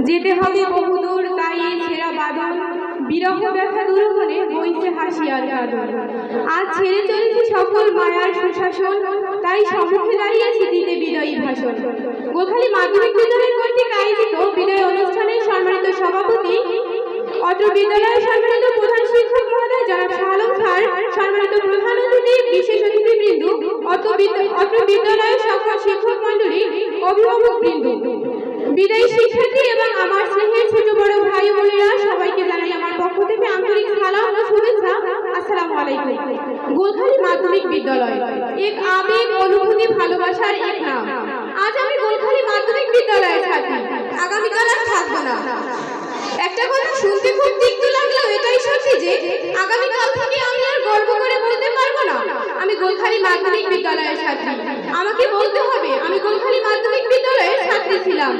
যেতে হবে বহুদূর তাই এই ছেঁড়া বাদন, বিরহ ব্যথা দূর হলে বইছে হাসি আর কাঁদন। আজ ছেড়ে চলেছি সকল মায়ার সুশাসন, তাই সম্মুখে দাঁড়িয়েছি দিতে বিদায়ী ভাষণ। গোখালী মাধ্যমিক বিদ্যালয় কর্তৃক আয়োজিত বিদায় অনুষ্ঠানের সম্মানিত সভাপতি, অত্র বিদ্যালয়ের সম্মানিত প্রধান শিক্ষক মহোদয় জনাব শাহ আলম স্যার, সম্মানিত প্রধান অতিথি, বিশেষ অতিথিবৃন্দ, অত্র বিদ্যালয়ের সকল শিক্ষক মণ্ডলী, অভিভাবকবৃন্দ, বিদায়ী শিক্ষার্থী এবং আমার স্নেহের ছোট বড় ভাই বোনেরা, সবাইকে জানাই আমার পক্ষ থেকে আন্তরিক সালাম ও শুভেচ্ছা। আসসালামু আলাইকুম। গোখালী মাধ্যমিক বিদ্যালয় এক আবেগ, অনুভূতি, ভালোবাসার এক নাম। আজ আমি গোখালী মাধ্যমিক বিদ্যালয়ের ছাত্রী, আগামীকাল আর থাকবো না। একটা কথা শুনতে খুব তিক্ত লাগলেও এটাই সত্যি যে আগামীকাল থেকে আমি আর গর্ব করে বলতে পারবো না আমি গোখালী মাধ্যমিক বিদ্যালয়ের ছাত্রী। আমাকে বলতে হবে আমি গোখালী মাধ্যমিক বিদ্যালয়ের ছাত্রী ছিলাম।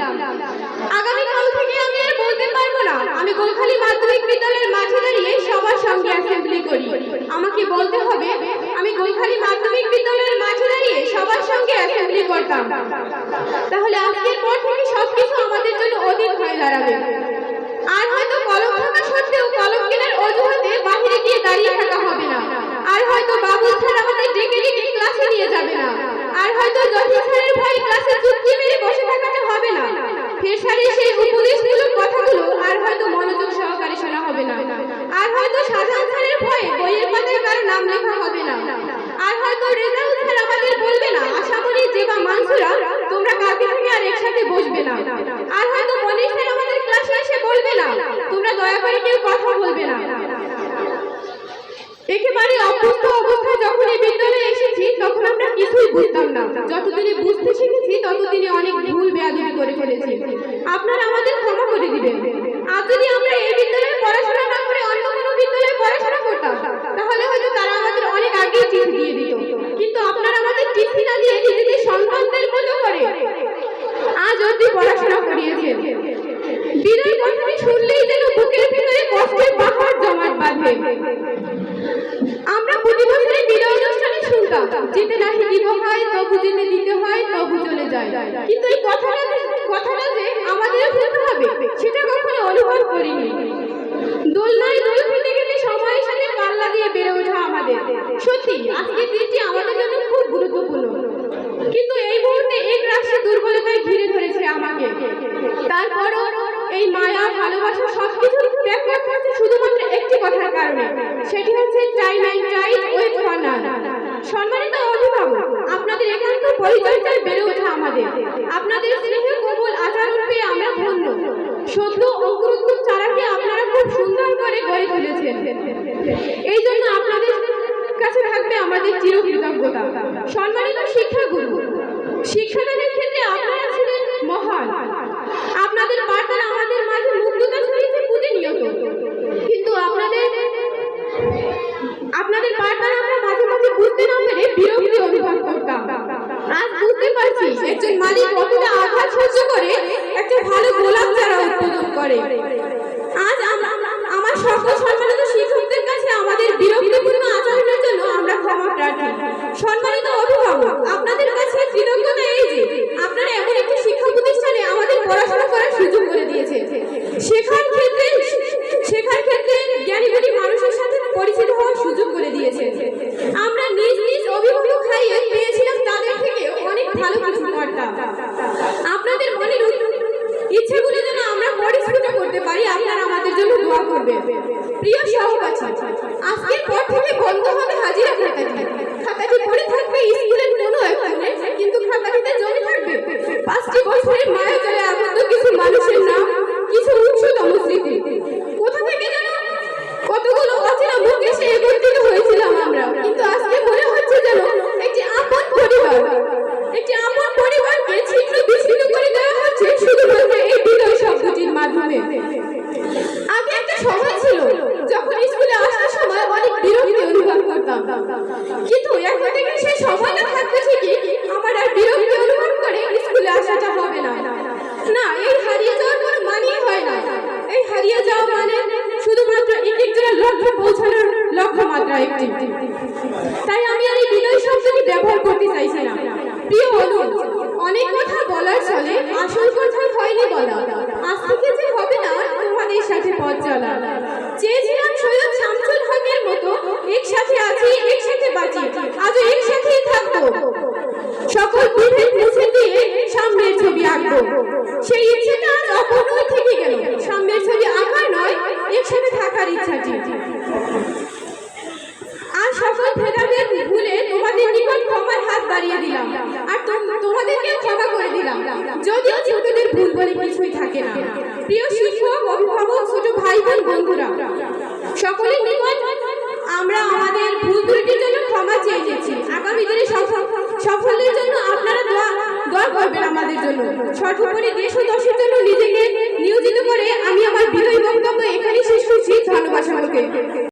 আগামীকাল থেকে আমি আর বলতে পারবো না আমি গোখালী মাধ্যমিক বিদ্যালয়ের মাঠে দাঁড়িয়ে সবার সঙ্গে অ্যাসেম্বলি করি। আমাকে বলতে হবে আমি গোখালী মাধ্যমিক বিদ্যালয়ের মাঠে দাঁড়িয়ে সবার সঙ্গে অ্যাসেম্বলি করতাম। তাহলে আজকের পর থেকে সবকিছু আমাদের জন্য অতীত হয়ে দাঁড়াবে। আর হয়তো কলম থাকা সত্ত্বেও কলম কেনার অজুহাতে বাহিরে গিয়ে দাঁড়িয়ে থাকা হবে না। আর হয়তো বাবুল স্যার আমাদের ডেকে ডেকে ক্লাসে নিয়ে যাবে না। আর হয়তো জহির স্যারের ভয়ে ক্লাসে চুপটি মেরে বসে থাকাটা হবে না। ফের স্যারের সেই উপদেশমূলক কথাগুলো আর হয়তো মনোযোগ সহকারে শোনা হবে না। আর হয়তো শাহজাহান স্যারের ভয়ে বইয়ের পাতায় কারো নাম লেখা হবে না। আর হয়তো রেজাউল স্যার আমাদের বলবে না আশামণি যে বা মানসুরা তোমরা কালকে থেকে আর একসাথে বসবে না। আর হয়তো মনির স্যার আমাদের ক্লাসে এসে বলবে না তোমরা দয়া করে কেউ কথা বলবে না। একেবারে অভ্যস্ত অবস্থায় যখন এই বিদ্যালয়ে এসেছি তখন আমরা কিছুই বুঝতাম না। যতদিনে বুঝতে শিখেছি ততদিনে অনেক ভুল বেয়াদবি করে ফেলেছি। আপনারা আমাদের ক্ষমা করে দিবেন। আর যদি আমরা এই বিদ্যালয়ে পড়াশোনা না করে অন্য কোনো বিদ্যালয়ে পড়াশোনা করতাম তাহলে হয়তো তারা আমাদের অনেক আগেই চিঠি দিয়ে দিত। কিন্তু আপনারা আমাদের চিঠি না দিয়ে নিজেদের সন্তানদের মতো করে আজ অবধি পড়াশোনা করিয়েছেন। বিদায় কথাটি শুনলেই যেন বুকের ভিতরে কষ্টের পাহাড় জমাট বাঁধে। আমরা প্রতি বছরই বিদায় অনুষ্ঠানে শুনতাম যেতে নাহি দিব হয় তবু যেতে দিতে হয় তবু চলে যায়। কিন্তু এই কথাটা যে আমাদের শুনতে হবে সেটা কখনো অনুভব করিনি। দোলনায় দোল খেতে খেতে সময়ের সাথে পাল্লা দিয়ে বেড়ে ওঠা আমাদের। সত্যি আজকের দিনটি আমাদের জন্য খুব গুরুত্বপূর্ণ। কিন্তু এই মুহূর্তে এক রাশি দুর্বলতায় ঘিরে ধরেছে আমাকে। তারপরও এই মায়া, ভালোবাসা সবকিছু ত্যাগ করতে হচ্ছে শুধুমাত্র একটি কথার কারণে, সেটি হচ্ছে time and tide wait for none. সম্মানিত অভিভাবক, আপনাদের একান্ত পরিচর্যায় বেড়ে ওঠা আমাদের। আপনাদের স্নেহে কোমল আচরণ পেয়ে আমরা ধন্য। সদ্য অঙ্কুরোদ্গত চারাকে আপনারা খুব সুন্দর করে গড়ে তুলেছেন। এই জন্য আপনাদের কাছে থাকবে আমাদের চিরকৃতজ্ঞতা। সম্মানিত শিক্ষাগুরু, শিক্ষাদানের ক্ষেত্রে আপনারা ছিলেন মহান। আপনাদের বার্তা আমাদের মাঝে মুগ্ধতা ছড়িয়েছে প্রতিনিয়ত। কিন্তু আপনাদের বার্তা আমরা মাঝে মাঝে বুঝতে না পেরে বিরক্তি অনুভব করতাম। আজ বুঝতে পারছি একজন মালিক কতটা আঘাত সহ্য করে একটা ভালো গোলাপ চারা উৎপাদন করে। আজ আমার সকল সম্মানিত শিক্ষকদের কাছে আমাদের বিরক্তিপূর্ণ আচরণের জন্য আমরা ক্ষমা প্রার্থী। সম্মানিত অভিভাবক, আপনাদের কাছে কৃতজ্ঞতা এই যে আপনারা এমন একটি শিক্ষা প্রতিষ্ঠানে আমাদের পড়াশোনা করার সুযোগ করে দিয়েছেন। শেখার ক্ষেত্রে জ্ঞানীগুণী মানুষের সাথে পরিচিত হওয়ার সুযোগ করে দিয়েছেন। আমরা নিজ নিজ অভিভাবক খাইয়ে পেয়েছিলাম তাদের থেকে অনেক ভালো কিছু করতাম। আপনাদের মনের ইচ্ছেগুলো যেন আমরা পরিস্ফুট করতে পারি, আপনারা আমাদের জন্য দোয়া করবেন। প্রিয় সহপাঠী, আজকের পর থেকে বন্ধ হবে হাজিরা খাতাটি পড়ে থাকবে স্কুলের কোনো এক কোণে, কিন্তু খাতাটিতে জমে থাকবে 5টি বছরের মায়া জলে আবদ্ধ কিছু মানুষের নাম, কিছু উচ্চতম স্মৃতি। কোথা থেকে যেন কতগুলো অচেনা মুখ এসে একত্রিত হয়েছিলাম আমরা, কিন্তু আজকে মনে হচ্ছে যেন একটি আপন পরিবারকে ছিন্ন বিচ্ছিন্ন করে দেওয়া হচ্ছে শুধুমাত্র এই বিদায় শব্দটির মাধ্যমে। আগে একটা সময় ছিল যখন স্কুলে আসার সময় অনেক বিরক্তি অনুভব করতাম, কিন্তু এখন থেকে সেই সময়টা থাকবে ঠিকই, আমার আর বিরক্তি অনুভব করে স্কুলে আসাটা হবে না। এই হারিয়ে যাওয়ার কোনো মানেই হয় না। এই হারিয়ে যাওয়া মানে শুধুমাত্র একজনের লক্ষ্যে পৌঁছানোর লক্ষ্যমাত্রা একটি। তাই আমি আর এই বিদায় শব্দটি ব্যবহার করতে চাইছি না। প্রিয় অনু, অনেক কথা বলার চলে, আসল কথা হয়নি বলা, আজ থেকে যে হবে না তোমাদের সাথে পথ চলা। চেয়েছিলাম সৈয়দ শামসুল হকের মতো একসাথে আছি একসাথে বাঁচি, আজও একসাথেই থাকবো, সকল বিভেদ মুছে দিয়ে সামনের ছবি আঁকবো। সেই ইচ্ছেটা আজ অপূর্ণই থেকে গেল, সামনের ছবি আঁকার নয় একসাথে থাকার ইচ্ছাটি। আর সকল ভেদাভেদ ভুলে তোমাদের নিকট ক্ষমার হাত বাড়িয়ে দিলাম, আর তোমাদেরকেও ক্ষমা করে দিলাম, যদিও ছোটদের ভুল বলে কিছুই থাকে না। প্রিয় শিক্ষক, অভিভাবক, ছোট ভাই বোন, বন্ধুরা, সকলের নিকট আমরা আমাদের ভুল ত্রুটির জন্য ক্ষমা চেয়ে নিয়েছি। আগামী দিনে সাফল্যের জন্য আপনারা দোয়া করবেন আমাদের জন্য। সর্বোপরি দেশ ও দশের জন্য নিজেকে নিয়োজিত করে আমি আমার বিনয়ী বক্তব্য এখানেই শেষ করছি। ধন্যবাদ সকলকে।